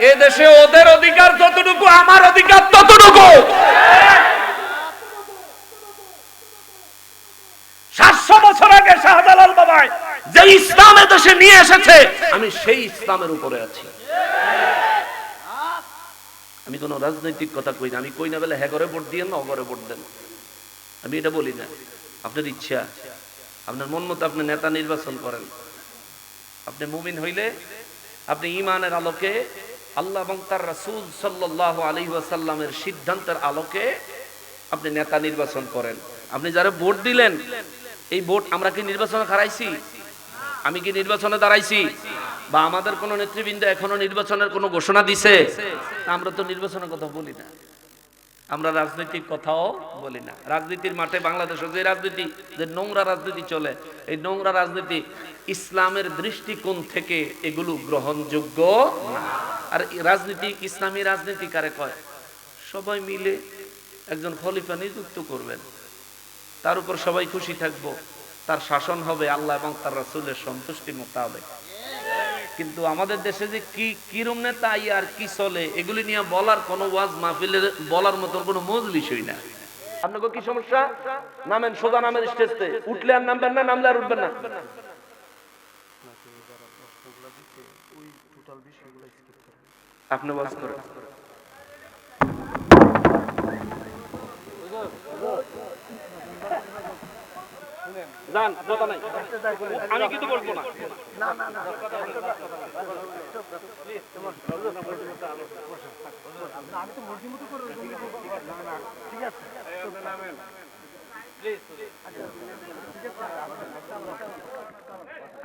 এ দেশে ওদের অধিকার যতটুকু, আমার অধিকার ততটুকু। 700 বছর আগে শাহজালাল বাবাই যে ইসলাম এ দেশে নিয়ে এসেছে, আমি সেই ইসলামের উপরে আছি। আমি কোন রাজনৈতিক কথা কই না, আমি কই না বলে হ্যাঁ করে ভোট দিয়ে না অগরে ভোট দেন, আমি এটা বলি না। আপনার ইচ্ছা, আপনার মন মতো আপনি নেতা নির্বাচন করেন। আপনি মুমিন হইলে আপনি ঈমানের আলোকে আল্লাহ এবং তার রাসূল সাল্লাল্লাহু আলাইহি ওয়াসাল্লামের সিদ্ধান্তের আলোকে আপনি নেতা নির্বাচন করেন। আপনি যারা ভোট দিলেন, এই ভোট আমরা কি নির্বাচনে হারাইছি? আমি কি নির্বাচনে দাঁড়াইছি? বা আমাদের কোন নেতৃবৃন্দ এখনো নির্বাচনের কোন ঘোষণা দিছে? আমরা তো নির্বাচনের কথা বলি না, আমরা রাজনৈতিক কথাও বলি না। রাজনীতির মাঠে বাংলাদেশে যে রাজনীতি, যে নোংরা রাজনীতি চলে, এই নোংরা রাজনীতি ইসলামের দৃষ্টিকোণ থেকে এগুলো গ্রহণযোগ্য না। আর রাজনীতি, ইসলামী রাজনীতি কারে কয়? সবাই মিলে একজন খলিফা নিযুক্ত করবেন, তার উপর সবাই খুশি থাকবো, তার শাসন হবে আল্লাহ এবং তার রাসূলের সন্তুষ্টি মোতাবেক। কিন্তু আমাদের দেশে যে কি কিরম নেতা আর কি চলে, এগুলি নিয়ে বলার কোনো ওয়াজ মাহফিলে বলার মতো কোনো মজলিসই না। আপনাকে কি সমস্যা? নামেন, সোজা নামের স্টেজে উঠলে আর নামবেন না, নামলে আর উঠবেন না। আপনি ওয়াজ করেন, জান কথা নাই, আমি কিন্তু বলবো না।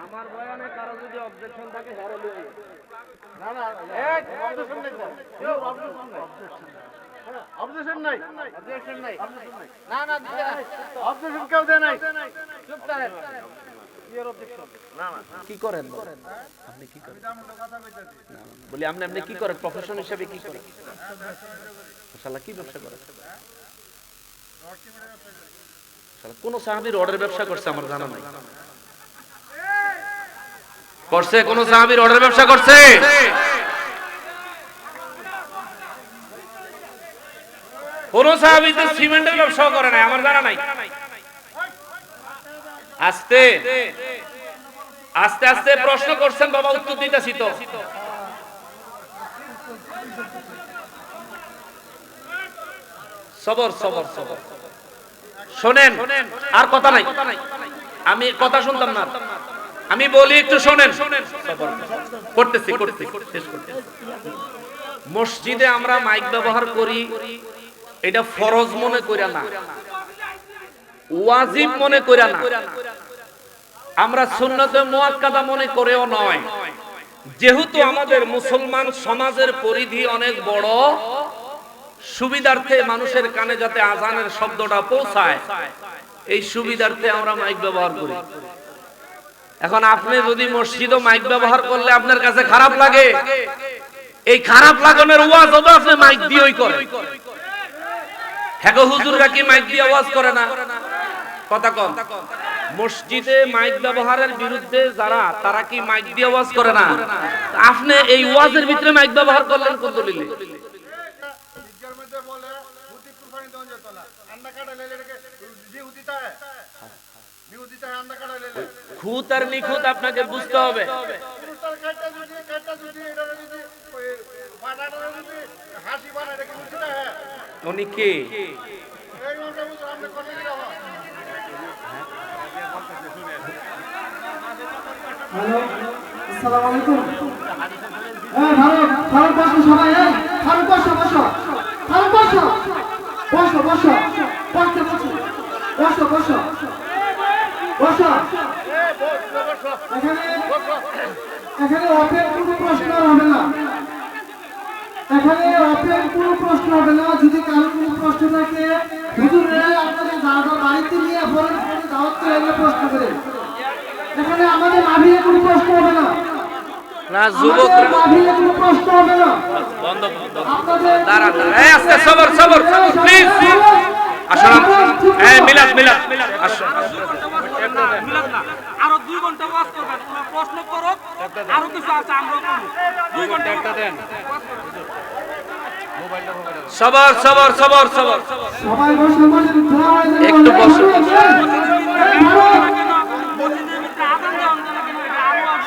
আমার বয়ানে কারো যদি অবজেকশন থাকে না না অবজেকশন নাই, অবজেকশন নাই, অবজেকশন নাই, না না অবজেকশন কেউ দেয় নাই, চুপ থাকেন। কি করেন আপনি? কি করেন বলি আপনি? আপনি কি করেন প্রফেশন হিসেবে? কি করেন? শালা কি ব্যবসা করেন? কোন সাহাবীর অর্ডার ব্যবসা করছে আমার জানা নাই। করছে? কোন সাহাবীর অর্ডার ব্যবসা করছে? কোন সাহাবী তো সিমেন্টের ব্যবসা করে নাই, আমার জানা নাই। আস্তে আস্তে আস্তে প্রশ্ন করছেন বাবা, উত্তর দিতেছি তো। সবর সবর সবর, শোনেন, আর কথা নাই, আমি কথা শুনতাম না, আমি বলি একটু শোনেন। করতেছি করতেছি শেষ করতে। মসজিদে আমরা মাইক ব্যবহার করি, এটা ফরজ মনে কইরা না, ওয়াজিব মনে কইরা না, আমরা সুন্নতে মুআক্কাদা মনে করেও নয়। যেহেতু আমাদের মুসলমান সমাজের পরিধি অনেক বড়, সুবিধার্থে মানুষের কানে যাতে আজানের শব্দটা পৌঁছায়, এই সুবিধার্থে আমরা মাইক ব্যবহার করি। এখন আপনি যদি মসজিদে মাইক ব্যবহার করলে আপনার কাছে খারাপ লাগে, এই খারাপ লাগানোর ওয়াজ হবে আপনি মাইক দিয়েই করেন। হ্যাঁ হুজুররা কি মাইক দিয়ে ওয়াজ করে না? কথা কম। মসজিদে মাইক ব্যবহারের বিরুদ্ধে যারা, তারা কি মাইক দিয়ে ওয়াজ করে না? আপনি এই ওয়াজের ভিতরে মাইক ব্যবহার করলেন কোন দলিলে? খুঁত আর নিখুঁত আপনাকে বুঝতে হবে। উনি কে? হ্যালো, আসসালামু আলাইকুম। ভারত বসো সবাই, ভারত বসো বসো, ভারত বসো বসো বসো, বসতে বসো বসো বসো বসো। এখানে অপের কোনো প্রশ্ন হবে না, এখানে অপের কোনো প্রশ্ন হবে না। যদি কারো কোনো প্রশ্ন থাকে, হুজুরেরা আপনাদের বাড়িতে নিয়ে ফোন দাওয়াত করে প্রশ্ন করে। এখানে আমাদের মাভিয়ে কোনো প্রশ্ন হবে না, না যুবক মাভিয়ে কোনো প্রশ্ন হবে না। বন্ধ আপনাদের দাঁড়ান, এই আস্তে সবর সবর প্লিজ। আসুন, এই মিলাদ মিলাদ আসুন। মিলাদ না, আরো 2 ঘন্টা ওয়াজ করবেন, প্রশ্ন করো আরো কিছু আছে আমরা করব 2 ঘন্টা একটা দেন সবার সবার সবার সবার সবাই বসে বসে দোয়া হয়ে যাবে। একটু বসো।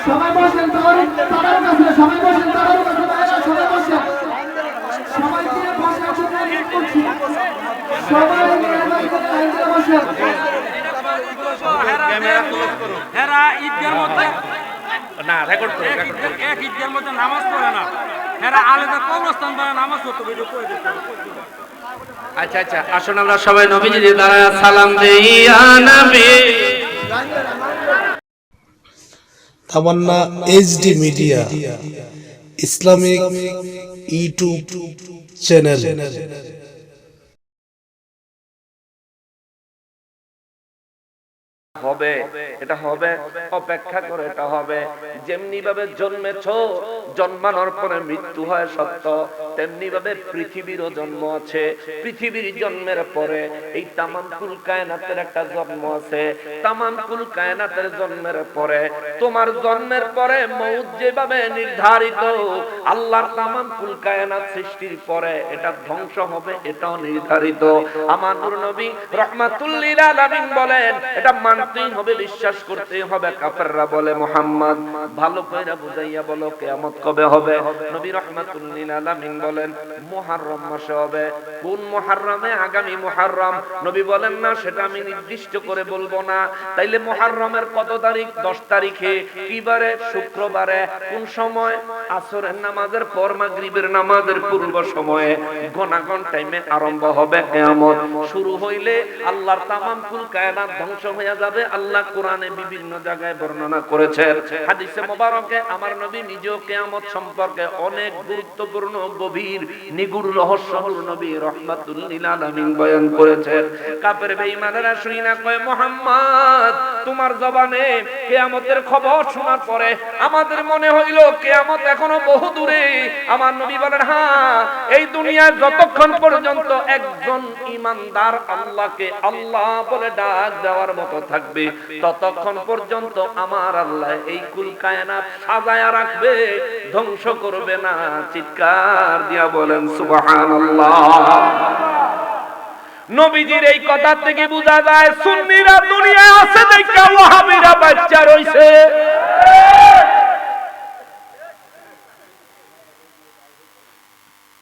সবাই বসেন তাদের কাছে, সবাই বসেন তাদের কাছে, ভাইরা সবাই বসেন। সবাইকে বসে একসাথে অনুরোধ করছি। সবাই লাইনে বসেন। হেরা ঈদের মধ্যে না রেকর্ড করো এক ঈদের মধ্যে নামাজ পড়ে না, হেরা আলাদা কবরস্থান বানায় নামাজ পড়তে ভিডিও করে দিতে। আচ্ছা আচ্ছা আসুন আমরা সবাই নবীজির দ্বারা সালাম দেই ইয়া নবী। Tamanna HD media Islamic YouTube channel. হবে এটা হবে, অপেক্ষা করে এটা হবে। যেমনি ভাবে জন্মেছো, জন্মানোর পরে মৃত্যু হয় সত্য, তেমনি ভাবে পৃথিবীরও জন্ম আছে। পৃথিবীর জন্মের পরে এই তামাম কুল কায়নাতের একটা জন্ম আছে। তামাম কুল কায়নাতের জন্মের পরে, তোমার জন্মের পরে মউত যেভাবে নির্ধারিত, আল্লাহর তামাম কুল কায়নাত সৃষ্টির পরে এটা ধ্বংস হবে, এটাও নির্ধারিত। আমার নূর নবী রাহমাতুল লিল আলামিন বলেন এটা মানতেই হবে, বিশ্বাস করতে হবে। কাফেররা বলে মুহাম্মদ ভালো কইরা বুঝাইয়া বলো কিয়ামত কবে হবে। নবী রাহমাতুল লিল আলামিন বলেন মুহররম মাসে হবে। কোন মুহররমে? আগামী মুহররম। নবী বলেন না সেটা আমি নির্দিষ্ট করে বলবো না। তাইলে মুহররমের কত তারিখ? 10 তারিখে। কি বারে? শুক্রবারে। কোন সময়? আসরের নামাজের পর, মাগরিবের নামাজের পূর্ব সময়ে ঘনাঘন টাইমে আরম্ভ হবে কিয়ামত। শুরু হইলে আল্লাহর তামাম কুল কায়নাত ধ্বংস হয়ে যাবে। আল্লাহ কোরআনে বিভিন্ন জায়গায় বর্ণনা করেছেন। হাদিসে মোবারকে আমার নবী নিজেও কিয়ামত সম্পর্কে অনেক গুরুত্বপূর্ণ গভীর নিগুড় রহস্যময় নবী রাহমাতুল লিল আলামিন বয়ান করেছেন। কাফের বেঈমানেরা শুইনা কয় মুহাম্মদ তোমার জবানে কিয়ামতের খবর শোনার পরে আমাদের মনে হইল কিয়ামত এখনো বহু দূরে। আমার নবী বলেন হ্যাঁ, এই দুনিয়ায় যতক্ষণ পর্যন্ত একজন ঈমানদার আল্লাহকে আল্লাহ বলে ডাক দেওয়ার মতো থাকবে, ততক্ষণ পর্যন্ত আমার আল্লাহ এই কুল কায়নাত সাজায়া রাখবে, ধ্বংস করবে না। চিৎকার দিয়া বলেন সুবহানাল্লাহ। নবীজির এই কথা থেকে বোঝা যায় সুন্নিরা দুনিয়ায় আছে দেখা ওয়াহাবিরা বাচ্চা রইছে।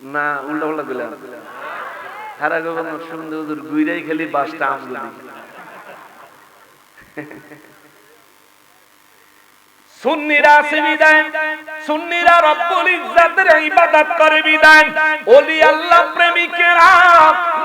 না উল্টা উল্টা দিলেন। হারা গভর্নর সুন্দর গুইরাই খেলি বাসটা আমগুলি। সুন্নিরা আছে বিদায়, সুন্নিরা রব্বুল ইজ্জাতের ইবাদত করে বিদায়, ওলি আল্লাহ প্রেমিকেরা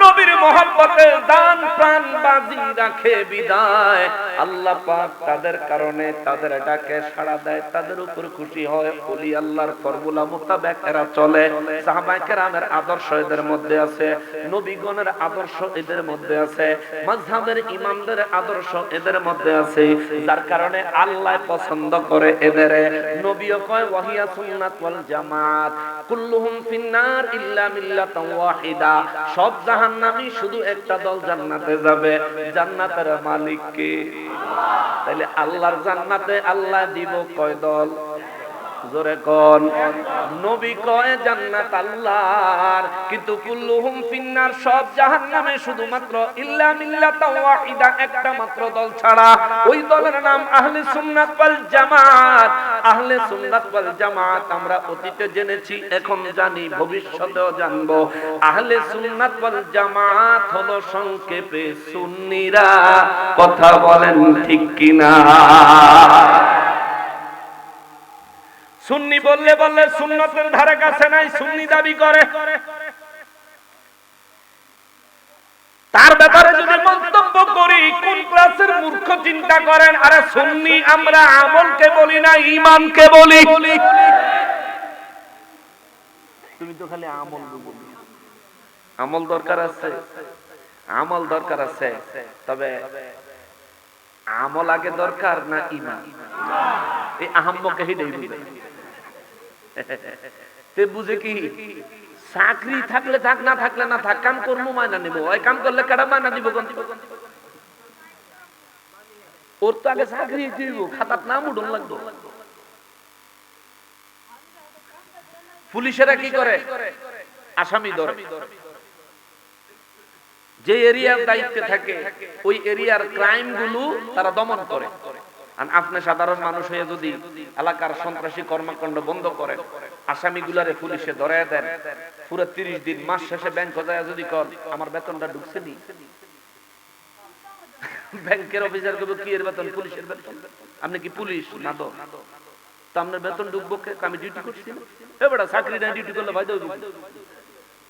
নবীর মহব্বতে জান প্রাণ বাজি রাখে বিদায়। আল্লাহ পাক তাদের কারণে তাদের ডাকে সাড়া দেয়, তাদের উপর খুশি হয়। ওলি আল্লাহর ফর্মুলা মোতাবেক এরা চলে। সাহাবায়ে কেরামের আদর্শ এদের মধ্যে আছে, নবীগণের আদর্শ এদের মধ্যে আছে, মাযহাবের ইমামদের আদর্শ এদের মধ্যে আছে। যার কারণে আল্লাহ পছন্দ করে এদেরে। নবীও কয় ওয়াহিয়া সুন্নাত ওয়াল জামাত কুল্লুহুম ফিন্নার ইল্লা মিল্লাতান ওয়াহিদা। সব জাহান্নামী, শুধু একটা দল জান্নাতে যাবে। জান্নাতের মালিক কে? তাইলে আল্লাহর জান্নাতে আল্লাহ দিব কয় দল? জোরে কোন? নবী কয় জান্নাত আল্লাহর, কিন্তু কুল্লুহুম ফিন্নার সব জাহান্নামে, শুধুমাত্র ইল্লা মিল্লাতান ওয়াহিদা একটা মাত্র দল ছাড়া। ওই দলের নাম আহলে সুন্নাত ওয়াল জামাত। আহলে সুন্নাত ওয়াল জামাত আমরা অতীতে জেনেছি, এখন জানি, ভবিষ্যতেও জানবো। আহলে সুন্নাত ওয়াল জামাত হলো সংক্ষেপে সুন্নিরা। কথা বলেন ঠিক কিনা? সুন্নি বললে বললে সুন্নতের ধারে কাছে নাই, সুন্নি দাবি করে। তার ব্যাপারে যদি মন্তব্য করি, কোন ক্লাসের মূর্খ চিন্তা করেন? আরে সুন্নি আমরা আমলকে বলি না, ঈমানকে বলি। তুমি তো খালি আমল বলি। আমল দরকার আছে, আমল দরকার আছে, তবে আমল আগে দরকার না ঈমান? এই আহাম্মকে হিডেই বুঝে। তে বুঝে কি? চাকরি থাকলে থাক, না থাকলে না থাক, কাম কর্ম মাইনা নিব। ওই কাম করলে কাটা মাইনা দিব? ওর তো আগে চাকরি দিব, খাতার নাম উঠুন লাগতো। পুলিশেরা কি করে? আসামি ধরে। যে এরিয়ার দায়িত্বে থাকে ওই এরিয়ার ক্রাইম গুলো তারা দমন করে। আর আপনি সাধারণ মানুষ হয়ে যদি এলাকার সন্ত্রাসী কর্মকাণ্ড বন্ধ করেন, আসামিগুলারে পুলিশে ধরায় দেন, পুরো 30 দিন মাস শেষে ব্যাংক যায় যদি কর আমার বেতনটা ঢুকছে নি, ব্যাংকের অফিসার কবে কি এর বেতন? পুলিশের বেতন। আপনি কি পুলিশ? না তো আপনার বেতন ঢুকবো কে? আমি ডিউটি করছি না। এ বেটা চাকরি নাই, ডিউটি করলে ভাই দেবো।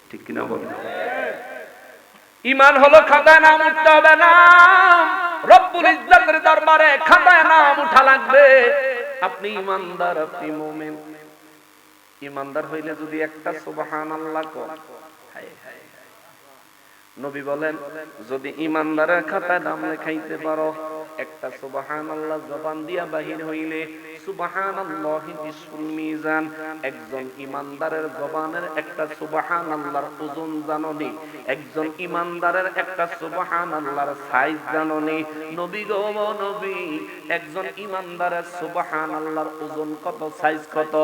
ঠিক কিনা বলেন? ঈমান হলো খাতায় নাম উঠতে হবে না, রব্বুল ইজ্জতের দরবারে খাতায় নাম উঠা লাগবে। আপনি ঈমানদার, আপনি মুমিন। ঈমানদার হইলে যদি একটা সুবহানাল্লাহ কর, হায় হায়, নবী বলেন যদি ঈমানদারের খাতায় নাম লেখাইতে পারো, একটা সুবহানাল্লাহ জবান দিয়া বাহির হইলে সুবহানাল্লাহি বিসফুল মিজান, একজন ঈমানদারের জবানের একটা সুবহানাল্লাহর ওজন জানোনি? একজন ঈমানদারের একটা সুবহানাল্লাহর সাইজ জানোনি? নবী গো নবী, একজন ঈমানদারের সুবহানাল্লাহর ওজন কত, সাইজ কত?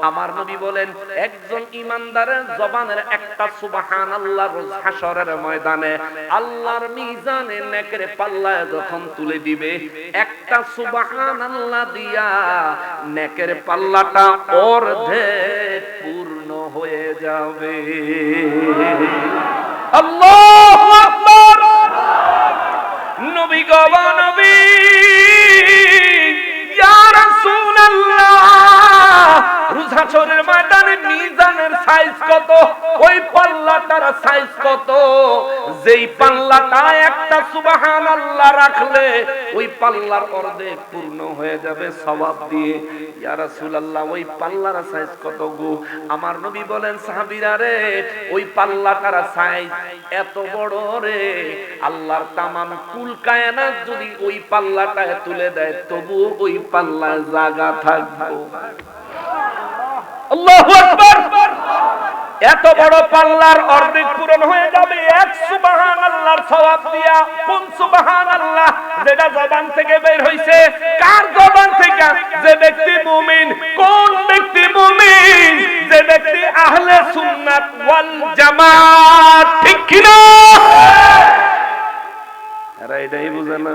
আমার নবী বলেন একজন ঈমানদারের জবানের একটা সুবহানাল্লাহ রোজ হাশরের ময়দানে আল্লাহর মিজানে নেকের পাল্লায় যখন তুলে দিবে, একটা সুবহানাল্লাহ দিয়া নেকের পাল্লাটা অর্ধেক পূর্ণ হয়ে যাবে। আল্লাহু আকবার। নবী গো নবী, ইয়া রাসূলুল্লাহ, রোজ হাশরের ময়দানে মিজানের সাইজ কত, ওই পাল্লাটার সাইজ কত? যেই পাল্লাটা একটা সুবহানাল্লাহ রাখলে ওই পাল্লার অর্ধেক পূর্ণ হয়ে যাবে সওয়াব দিয়ে। ইয়া রাসূলুল্লাহ, ওই পাল্লার সাইজ কত গো? আমার নবী বলেন সাহাবীরা রে, ওই পাল্লাটার সাইজ এত বড় রে, আল্লাহর তামাম কুল কায়নাত যদি ওই পাল্লাটায় তুলে দেয় তবু ওই পাল্লায় জায়গা থাকবে। আল্লাহু আকবার। এত বড় পাল্লার অর্ধেক পূরণ হয়ে যাবে এক সুবহানাল্লাহর সওয়াব দিয়া। কোন সুবহানাল্লাহ? যেটা জবান থেকে বের হইছে। কার জবান থেকে? যে ব্যক্তি মুমিন। কোন ব্যক্তি মুমিন? যে ব্যক্তি আহলে সুন্নাত ওয়াল জামাত। ঠিক কি না? এরা এটাই বুঝে না।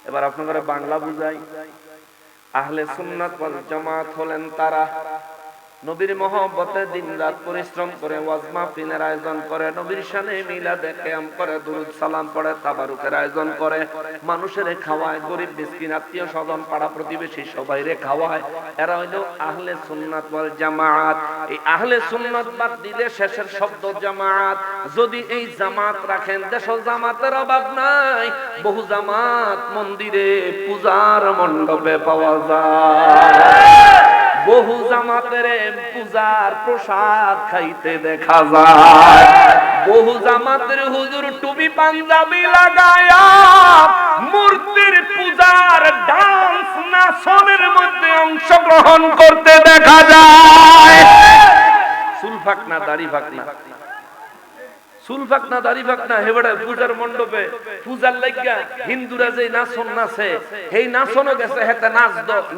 এবার আপনারা বাংলা বুঝাই। আহলে সুন্নাত ওয়াল জামাত হলেন তারা নবীর মহব্বতে দিনরাত পরিশ্রম করে ওয়াজ মাহফিলের আয়োজন করে, নবীর শানে মিলাদে কিয়াম করে, দুরূদ সালাম পড়ে, তাবারুকের আয়োজন করে, মানুষের খাওয়ায়, গরিব মিসকিন আত্মীয় স্বজন পাড়া প্রতিবেশী সবাইরে খাওয়ায়। এরা হইল আহলে সুন্নাত ওয়াল জামাত। এই আহলে সুন্নাত বাদ দিলে শেষের শব্দ জামাত। যদি এই জামাত রাখেন, দেশে জামাতের অভাব নাই। বহু জামাত মন্দিরে পূজার মণ্ডপে পাওয়া যায়। বহু জামাতের পূজার প্রসাদ খাইতে দেখা যায়। বহু জামাতের হুজুর টুপি পাঞ্জাবি লাগায়া মূর্তির পূজার ডান্স নাচনের মধ্যে অংশগ্রহণ করতে দেখা যায়। চুল ফাঁকনা, দাড়ি ফাঁকনা, চুল ফাঁকনা, দাড়ি ফাঁকনা, হেবড়ে পূজার মণ্ডপে পূজার লাগিয়া হিন্দুরা যে নাচন নাচে, সেই নাচনও গেছে হেতে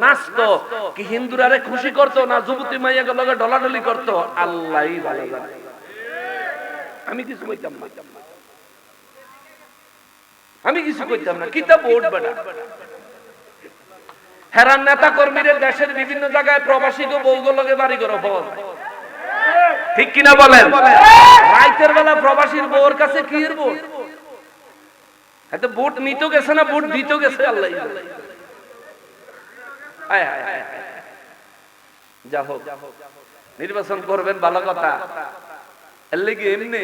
নাচতো কি হিন্দুরারে খুশি করতো না যুবতী মাইয়া লগে ডলাডলি করতো? আল্লাহই ভালো জানে। আমি কিছু কইতাম না, আমি কিছু কইতাম না। কিতাব ভোট বেটা হেরান নেতা কর্মীদের দেশের বিভিন্ন জায়গায় প্রবাসী গো বউগুলোকে বাড়ি করে পাওয়া যায়। ঠিক কিনা বলেন? রাইতের বেলা প্রবাসীর বউর কাছে কি এর ভোট? এত ভোট নিতে গেছে না ভোট দিতে গেছে আল্লাহ। যা হোক, নির্বাচন করবেন ভালো কথা। এর লেগে এমনি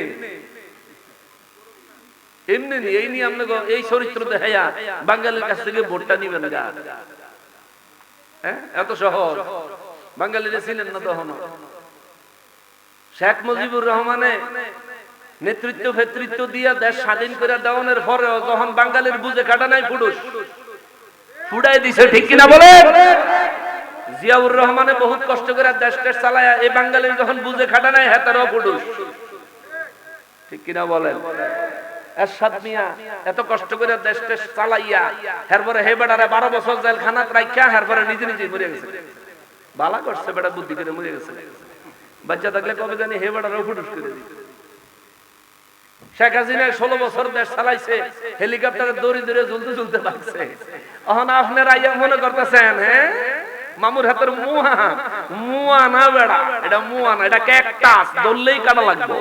এমনি এই নিয়ে আপনি এই চরিত্র দেখাইয়া বাঙালির কাছ থেকে ভোটটা নিবেন গা? হ্যাঁ, এত সহজ? বাঙালিরা ছিলেন না তখন। শেখ মুজিবুর রহমানে নেতৃত্ব ফেতৃত্ব দিয়া দেশ স্বাধীন করে দেওয়ানোর পরেও যখন বাঙালির বুঝে কাটা নাই পুরুষ ফুড়াই দিছে। ঠিক কিনা বলে? জিয়াউর রহমানে বহুত কষ্ট করে দেশ টেশ চালায়া এই বাঙালির যখন বুঝে খাটা নাই হেতারও পুরুষ। ঠিক কিনা বলেন? এরশাদ মিয়া এত কষ্ট করে দেশ টেশ চালাইয়া এরপরে হে বেটারে 12 বছর জেলখানাত রাখিয়া এরপরে নিজে নিজে মরে গেছে। বালা করছে বেটা, বুদ্ধি করে মরে গেছে। বাচ্চা থাকলে কবে জানি হে বেড়ারও ফুটুস করে দিত। শেখ হাসিনা 16 বছর দেশ চালাইছে, হেলিকপ্টারে দড়ি ধরে ঝুলতে ঝুলতে পারছে। এখন আপনারা আইয়া মনে করতেছেন হ্যাঁ মামুর হাতের মুয়া, মুয়া না বেড়া, এটা মুয়া না, এটা ক্যাকটাস, ধরলেই কাটা লাগবে।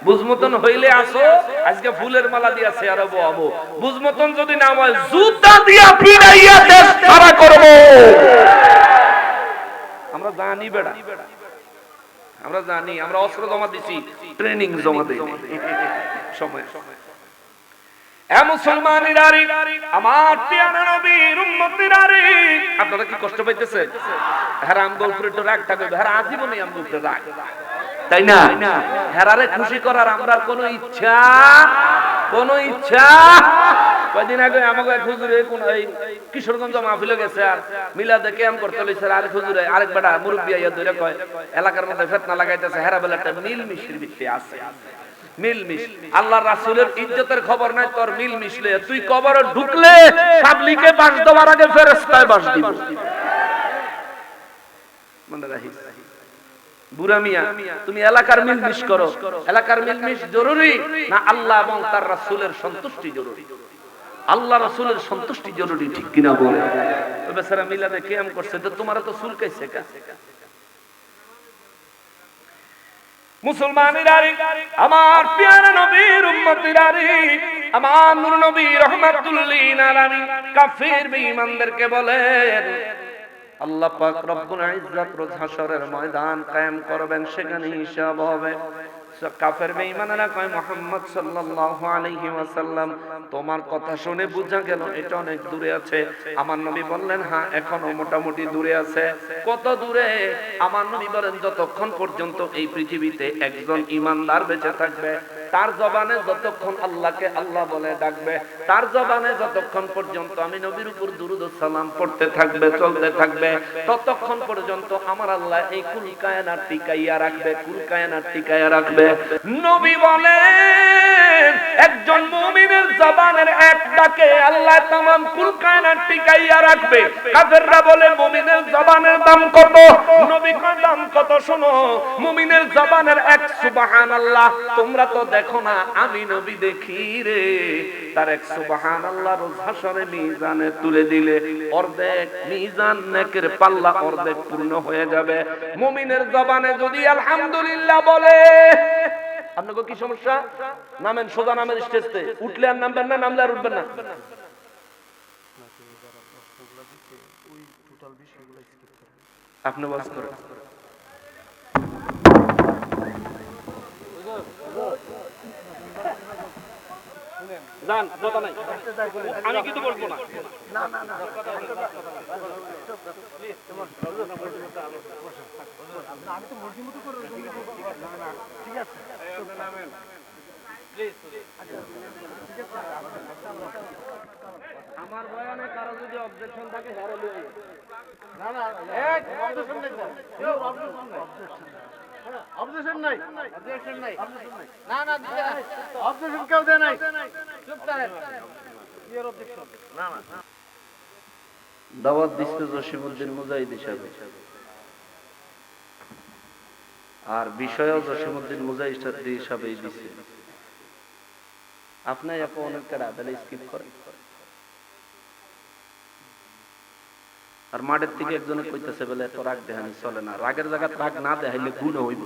বুঝমতন হইলে আসো, আজকে ফুলের মালা দিয়া চেয়ারে বহাবো। বুঝমতন যদি না হয় জুতা দিয়া পিড়াইয়া দেশ ছাড়া করব। আমরা জানি বেড়া, আমরা জানি, আমরা অস্ত্র জমা দিছি, ট্রেনিং জমা দেই সময়। এ মুসলমানেরা, আমার প্রিয় নবীর উম্মতেরা, আপনারা কি কষ্ট পাইতেছেন? হারাম গলপুরে তো রাগ থাকবে, হারা আজীবনই আমগো উপরে রাগ, তাই না? হেরারে খুশি করার আমরা কোনো ইচ্ছা, কোনো ইচ্ছা। কয়দিন আগে আমাকে এক হুজুরে কোন এই কিশোরগঞ্জ মাহফিলে গেছে, আর মিলাদে ক্যাম করতে লইছে, আরেক হুজুরে আরেক বেটা মুরব্বি আইয়া ধরে কয় এলাকার মধ্যে ফিতনা লাগাইতেছে, হেরা বলে একটা মিল মিশির ভিত্তি আছে, মিল মিশ। আল্লাহর রাসূলের ইজ্জতের খবর নাই তোর মিল মিশলে, তুই কবরে ঢুকলে সাবলিকে বাস দেওয়ার আগে ফেরেশতায় বাস দিব। মনে রাখিস বুড়া মিয়া, তুমি এলাকার মিলমিশ করো, এলাকার মিলমিশ জরুরি না আল্লাহ এবং তার রাসূলের সন্তুষ্টি জরুরি? আল্লাহ রাসূলের সন্তুষ্টি জরুরি, ঠিক কিনা বলে? তো বেচারা মিলাদে কিয়াম করছে, তো তোমার তো চুলকাইছে কা? মুসলমানেরা, আমার প্রিয় নবীর উম্মতেরা, আমার নূর নবী রাহমাতুল লিল আলামিন কাফির বেঈমানদেরকে বলেন আল্লাহ পাক রব্বুল ইজ্জত রোজ হাশরের ময়দান কায়েম করবেন, সেখানে হিসাব হবে। কাফের বেঈমানেরা কয় মুহাম্মদ সাল্লাল্লাহু আলাইহি ওয়াসাল্লাম তোমার কথা শুনে বোঝা গেল এটা অনেক দূরে আছে। আমার নবী বললেন হ্যাঁ এখনো মোটামুটি দূরে আছে। কত দূরে? আমার নবী বলেন যতক্ষণ পর্যন্ত এই পৃথিবীতে একজন ঈমানদার বেঁচে থাকবে, তার জবানে যতক্ষণ আল্লাহকে আল্লাহ বলে ডাকবে, তার জবানে যতক্ষণ পর্যন্ত আমি নবীর উপর দুরূদ ও সালাম পড়তে থাকবে, চলতে থাকবে, ততক্ষণ পর্যন্ত আমার আল্লাহ এই কুল কায়নাত টিকাইয়া রাখবে, কুল কায়নাত টিকাইয়া রাখবে। নবী বলেন একজন মুমিনের জবানের এক ডাকে আল্লাহ तमाम কুল কায়নাত টিকাইয়া রাখবে। কাফেররা বলে মুমিনের জবানের দাম কত? নবী কয় দাম কত শোনো, মুমিনের জবানের এক সুবহানাল্লাহ, তোমরা তো দেখো না, আমি নবী দেখি রে, তার এক সুবহানাল্লাহ রোজ হাশরে মিজানে তুলে দিলে অর্ধেক মিজান নেকের পাল্লা অর্ধেক পূর্ণ হয়ে যাবে। মুমিনের জবানে যদি আলহামদুলিল্লাহ বলে, আপনাকে কি সমস্যা? নামেন, সোজা নামের স্টেজে উঠলে আর নামবেন না, নামলে আর উঠবেন না। আপনি ওয়াজ করেন, জান কথা নাই, আমি কিন্তু বলবো না। আমার বয়ানে কারো যদি অবজেকশন থাকে ঘরে লই না, না এক অবজেকশন নাই, অবজেকশন নাই, অবজেকশন নাই, না না অবজেকশন কেউ দেয় নাই, চুপ থাকেন, ক্লিয়ার অবজেকশন না না। দাওয়াত দিচ্ছে জসিমউদ্দিন মুজাহিদ হিসাবে, আর বিষয়ও জসিমউদ্দিন মুজাহিদ হিসাবেই দিচ্ছে। আপনি এখন অনেক কারা তাহলে স্কিপ করেন। আর মাঠের থেকে একজনে কইতেছে বলে এত রাগ দেখানি চলে না, রাগের জায়গা রাগ না দেখাইলে গুণ হইব।